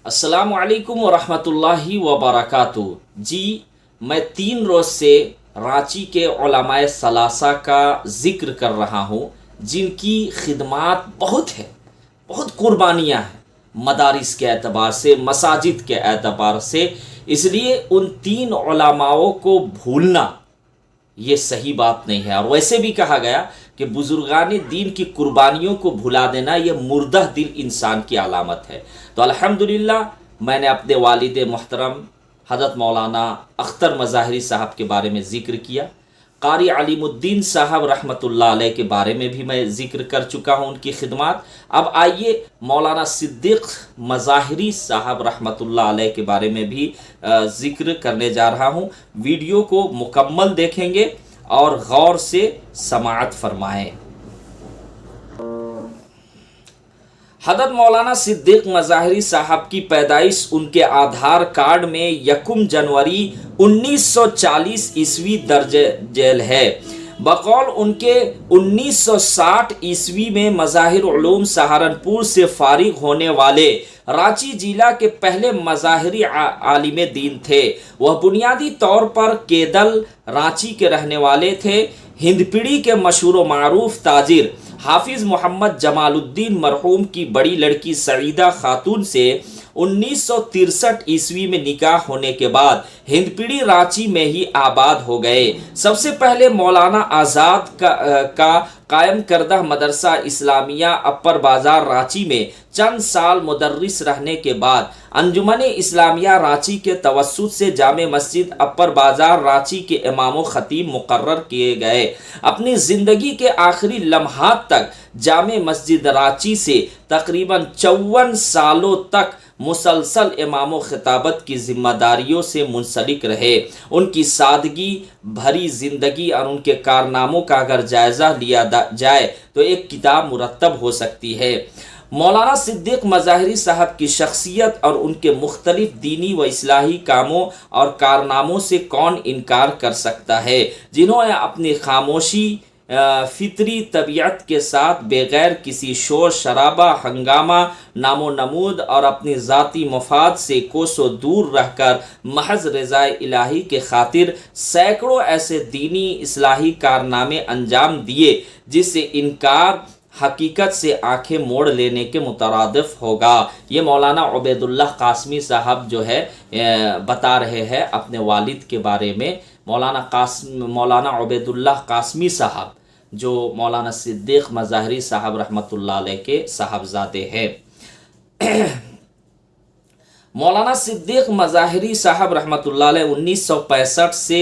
السلام علیکم ورحمۃ اللہ وبرکاتہ۔ جی، میں 3 روز سے رانچی کے علماء ثلاثہ کا ذکر کر رہا ہوں، جن کی خدمات بہت ہے، بہت قربانیاں ہیں مدارس کے اعتبار سے، مساجد کے اعتبار سے۔ اس لیے ان 3 علماؤں کو بھولنا یہ صحیح بات نہیں ہے، اور ویسے بھی کہا گیا کہ بزرگان دین کی قربانیوں کو بھلا دینا یہ مردہ دل انسان کی علامت ہے۔ تو الحمدللہ میں نے اپنے والد محترم حضرت مولانا اختر مظاہری صاحب کے بارے میں ذکر کیا، قاری علیم الدین صاحب رحمۃ اللہ علیہ کے بارے میں بھی میں ذکر کر چکا ہوں، ان کی خدمات۔ اب آئیے مولانا صدیق مظاہری صاحب رحمۃ اللہ علیہ کے بارے میں بھی ذکر کرنے جا رہا ہوں۔ ویڈیو کو مکمل دیکھیں گے اور غور سے سماعت فرمائیں۔ حضرت مولانا صدیق مظاہری صاحب کی پیدائش ان کے آدھار کارڈ میں 1 جنوری 1940 عیسوی درج ذیل ہے۔ بقول ان کے 1960 عیسوی میں مظاہر علوم سہارنپور سے فارغ ہونے والے رانچی ضلع کے پہلے مظاہری عالم دین تھے۔ وہ بنیادی طور پر کیدل رانچی کے رہنے والے تھے۔ ہندپیڑھی کے مشہور و معروف تاجر حافظ محمد جمال الدین مرحوم کی بڑی لڑکی سعیدہ خاتون سے 1963 عیسوی میں نکاح ہونے کے بعد ہندپیڑھی رانچی میں ہی آباد ہو گئے۔ سب سے پہلے مولانا آزاد کا قائم کردہ مدرسہ اسلامیہ اپر بازار رانچی میں چند سال مدرس رہنے کے بعد انجمن اسلامیہ رانچی کے توسط سے جامع مسجد اپر بازار رانچی کے امام و خطیب مقرر کیے گئے۔ اپنی زندگی کے آخری لمحات تک جامع مسجد رانچی سے تقریباً 54 سالوں تک مسلسل امام و خطابت کی ذمہ داریوں سے منسلک رہے۔ ان کی سادگی بھری زندگی اور ان کے کارناموں کا اگر جائزہ لیا جائے تو ایک کتاب مرتب ہو سکتی ہے۔ مولانا صدیق مظاہری صاحب کی شخصیت اور ان کے مختلف دینی و اصلاحی کاموں اور کارناموں سے کون انکار کر سکتا ہے، جنہوں نے اپنی خاموشی، فطری طبیعت کے ساتھ بغیر کسی شور شرابہ، ہنگامہ، نام و نمود اور اپنی ذاتی مفاد سے کوسوں دور رہ کر محض رضا الہی کے خاطر سینکڑوں ایسے دینی اصلاحی کارنامے انجام دیے جس سے انکار حقیقت سے آنکھیں موڑ لینے کے مترادف ہوگا۔ یہ مولانا عبید اللہ قاسمی صاحب جو ہے بتا رہے ہیں اپنے والد کے بارے میں۔ مولانا عبید اللہ قاسمی صاحب جو مولانا صدیق مظاہری صاحب رحمۃ اللہ علیہ کے صاحبزادے ہیں۔ مولانا صدیق مظاہری صاحب رحمۃ اللہ علیہ 1965 سے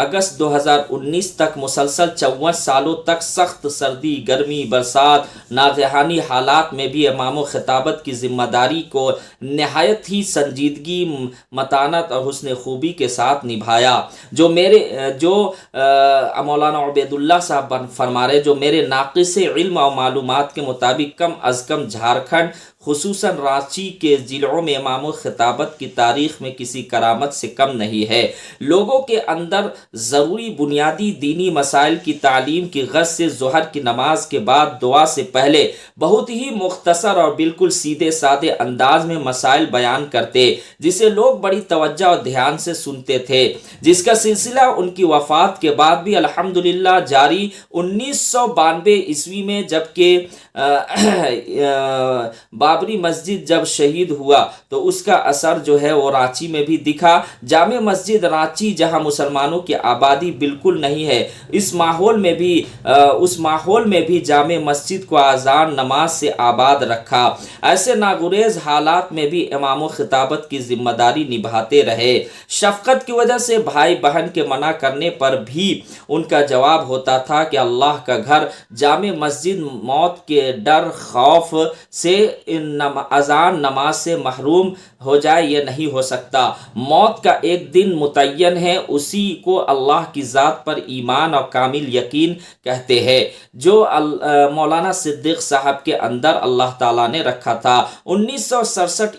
اگست 2019 تک مسلسل 54 سالوں تک سخت سردی، گرمی، برسات، ناگہانی حالات میں بھی امام و خطابت کی ذمہ داری کو نہایت ہی سنجیدگی، متانت اور حسن خوبی کے ساتھ نبھایا۔ مولانا عبید اللہ صاحب فرما رہے، جو میرے ناقص علم اور معلومات کے مطابق کم از کم جھارکھنڈ خصوصاً رانچی کے ضلعوں میں امام و خطابت کی تاریخ میں کسی کرامت سے کم نہیں ہے۔ لوگوں کے اندر ضروری بنیادی دینی مسائل کی تعلیم کی غرض سے ظہر کی نماز کے بعد دعا سے پہلے بہت ہی مختصر اور بالکل سیدھے سادے انداز میں مسائل بیان کرتے، جسے لوگ بڑی توجہ اور دھیان سے سنتے تھے، جس کا سلسلہ ان کی وفات کے بعد بھی الحمدللہ جاری۔ 1992 عیسوی میں جبکہ بابری مسجد جب شہید ہوا تو اس کا اثر جو ہے وہ رانچی میں بھی دکھا۔ جامع مسجد رانچی جہاں مسلمانوں کی آبادی بالکل نہیں ہے، اس ماحول میں بھی جامع مسجد کو اذان نماز سے آباد رکھا۔ ایسے ناگزیر حالات میں بھی امام و خطابت کی ذمہ داری نبھاتے رہے۔ شفقت کی وجہ سے بھائی بہن کے منع کرنے پر بھی ان کا جواب ہوتا تھا کہ اللہ کا گھر جامع مسجد موت کے ڈر خوف سے اذان نماز سے محروم ہو جائے یہ نہیں ہو سکتا۔ موت کا ایک دن متعین ہے، اسی کو اللہ کی ذات پر ایمان اور کامل یقین کہتے ہیں، جو مولانا صدیق صاحب کے اندر اللہ تعالیٰ نے رکھا تھا۔ 1967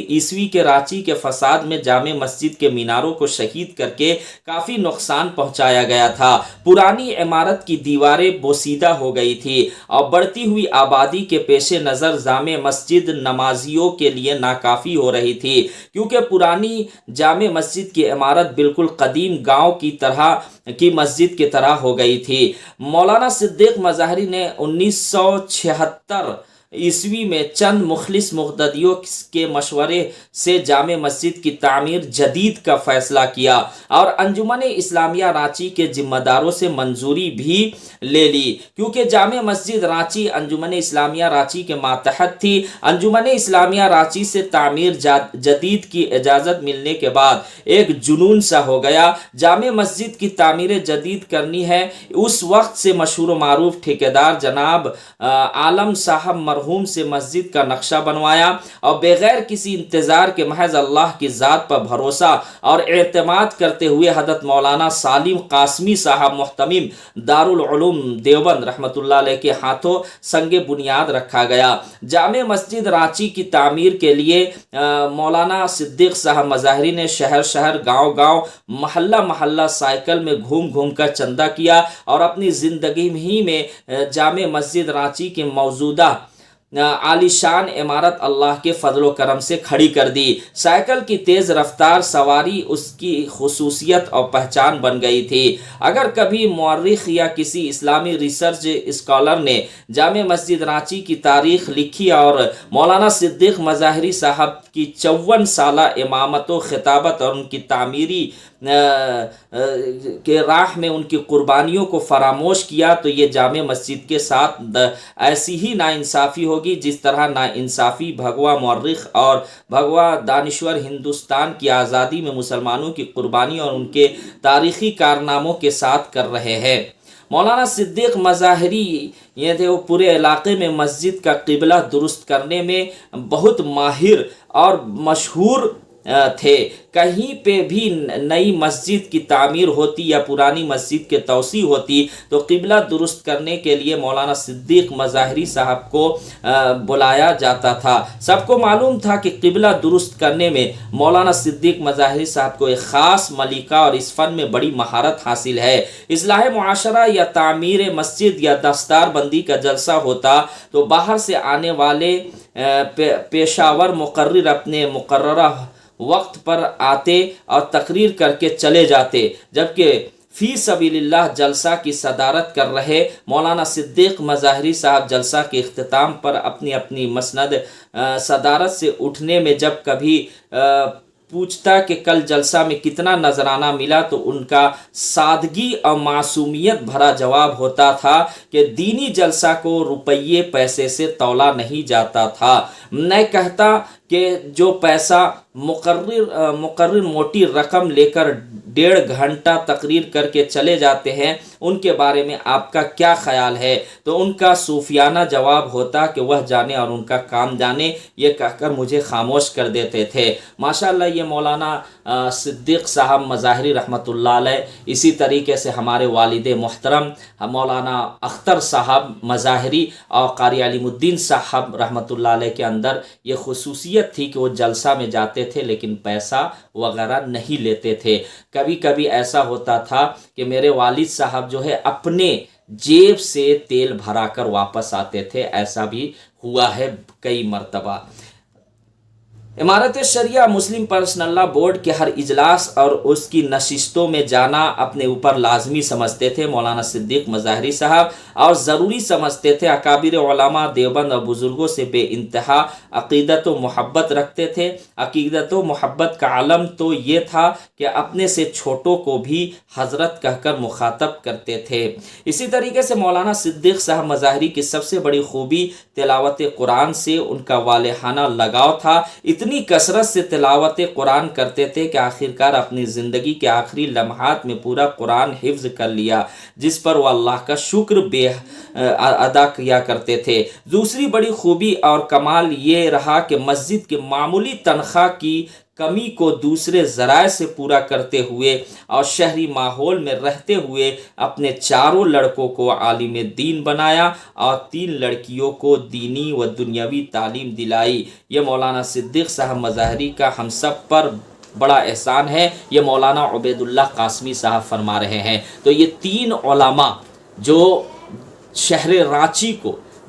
عیسوی کے رانچی کے فساد میں جامع مسجد کے میناروں کو شہید کر کے کافی نقصان پہنچایا گیا تھا۔ پرانی عمارت کی دیواریں بوسیدہ ہو گئی تھی اور بڑھتی ہوئی آبادی کے پیش نظر جامع مسجد نمازیوں کے لیے ناکافی ہو رہی تھی، کیونکہ پرانی جامع مسجد کی عمارت بالکل قدیم گاؤں کی طرح کی مسجد کی طرح ہو گئی تھی۔ مولانا صدیق مظاہری نے 1976 عیسوی میں چند مخلص مقتدیوں کے مشورے سے جامع مسجد کی تعمیر جدید کا فیصلہ کیا اور انجمن اسلامیہ رانچی کے ذمہ داروں سے منظوری بھی لے لی، کیونکہ جامع مسجد رانچی انجمن اسلامیہ رانچی کے ماتحت تھی۔ انجمن اسلامیہ رانچی سے تعمیر جدید کی اجازت ملنے کے بعد ایک جنون سا ہو گیا۔ جامع مسجد کی تعمیر جدید کرنی ہے۔ اس وقت سے مشہور و معروف ٹھیکیدار جناب عالم صاحب مرحوم سے مسجد کا نقشہ بنوایا اور بغیر کسی انتظار کے محض اللہ کی ذات پر بھروسہ اور اعتماد کرتے ہوئے حضرت مولانا سالم قاسمی صاحب محتمم دارالعلوم دیوبند رحمۃ اللہ علیہ کے ہاتھوں سنگ بنیاد رکھا گیا۔ جامع مسجد رانچی کی تعمیر کے لیے مولانا صدیق صاحب مظاہری نے شہر شہر گاؤں گاؤں محلہ محلہ سائیکل میں گھوم گھوم کر چندہ کیا اور اپنی زندگی ہی میں جامع مسجد رانچی کے موجودہ عالی شان عمارت اللہ کے فضل و کرم سے کھڑی کر دی۔ سائیکل کی تیز رفتار سواری اس کی خصوصیت اور پہچان بن گئی تھی۔ اگر کبھی مورخ یا کسی اسلامی ریسرچ اسکالر نے جامع مسجد رانچی کی تاریخ لکھی اور مولانا صدیق مظاہری صاحب کی 54 سالہ امامت و خطابت اور ان کی تعمیری کے راہ میں ان کی قربانیوں کو فراموش کیا تو یہ جامع مسجد کے ساتھ ایسی ہی ناانصافی ہوگی جس طرح ناانصافی بھگوا مورخ اور بھگوا دانشور ہندوستان کی آزادی میں مسلمانوں کی قربانی اور ان کے تاریخی کارناموں کے ساتھ کر رہے ہیں۔ مولانا صدیق مظاہری یہ تھے وہ پورے علاقے میں مسجد کا قبلہ درست کرنے میں بہت ماہر اور مشہور تھے۔ کہیں پہ بھی نئی مسجد کی تعمیر ہوتی یا پرانی مسجد کے توسیع ہوتی تو قبلہ درست کرنے کے لیے مولانا صدیق مظاہری صاحب کو بلایا جاتا تھا۔ سب کو معلوم تھا کہ قبلہ درست کرنے میں مولانا صدیق مظاہری صاحب کو ایک خاص ملیکہ اور اس فن میں بڑی مہارت حاصل ہے۔ اصلاح معاشرہ یا تعمیر مسجد یا دستار بندی کا جلسہ ہوتا تو باہر سے آنے والے پیشاور مقرر اپنے مقررہ وقت پر آتے اور تقریر کر کے چلے جاتے، جبکہ فی سبیل اللہ جلسہ کی صدارت کر رہے مولانا صدیق مظاہری صاحب جلسہ کے اختتام پر اپنی اپنی مسند صدارت سے اٹھنے میں جب کبھی پوچھتا کہ کل جلسہ میں کتنا نذرانہ ملا تو ان کا سادگی اور معصومیت بھرا جواب ہوتا تھا کہ دینی جلسہ کو روپیے پیسے سے تولا نہیں جاتا تھا۔ میں کہتا کہ جو پیسہ مقرر موٹی رقم لے کر 1.5 گھنٹہ تقریر کر کے چلے جاتے ہیں ان کے بارے میں آپ کا کیا خیال ہے؟ تو ان کا صوفیانہ جواب ہوتا کہ وہ جانے اور ان کا کام جانے، یہ کہہ کر مجھے خاموش کر دیتے تھے۔ ماشاءاللہ یہ مولانا صدیق صاحب مظاہری رحمۃ اللہ علیہ، اسی طریقے سے ہمارے والد محترم مولانا اختر صاحب مظاہری اور قاری علیم الدین صاحب رحمۃ اللہ علیہ کے اندر یہ خصوصیت تھی کہ وہ جلسہ میں جاتے تھے لیکن پیسہ وغیرہ نہیں لیتے تھے۔ کبھی کبھی ایسا ہوتا تھا کہ میرے والد صاحب جو ہے اپنے جیب سے تیل بھرا کر واپس آتے تھے، ایسا بھی ہوا ہے کئی مرتبہ۔ امارت شریعہ مسلم پرسنل لا بورڈ کے ہر اجلاس اور اس کی نشستوں میں جانا اپنے اوپر لازمی سمجھتے تھے مولانا صدیق مظاہری صاحب، اور ضروری سمجھتے تھے۔ اکابر علماء دیوبند اور بزرگوں سے بے انتہا عقیدت و محبت رکھتے تھے۔ عقیدت و محبت کا علم تو یہ تھا کہ اپنے سے چھوٹوں کو بھی حضرت کہہ کر مخاطب کرتے تھے۔ اسی طریقے سے مولانا صدیق صاحب مظاہری کی سب سے بڑی خوبی تلاوت قرآن سے ان کا والہانہ لگاؤ تھا۔ اتنی کثرت سے تلاوت قرآن کرتے تھے کہ آخرکار اپنی زندگی کے آخری لمحات میں پورا قرآن حفظ کر لیا، جس پر وہ اللہ کا شکر ادا کیا کرتے تھے۔ دوسری بڑی خوبی اور کمال یہ رہا کہ مسجد کے معمولی تنخواہ کی کمی کو دوسرے ذرائع سے پورا کرتے ہوئے اور شہری ماحول میں رہتے ہوئے اپنے 4 لڑکوں کو عالم دین بنایا اور 3 لڑکیوں کو دینی و دنیاوی تعلیم دلائی۔ یہ مولانا صدیق صاحب مظاہری کا ہم سب پر بڑا احسان ہے۔ یہ مولانا عبید اللہ قاسمی صاحب فرما رہے ہیں۔ تو یہ 3 علماء جو شہر رانچی کو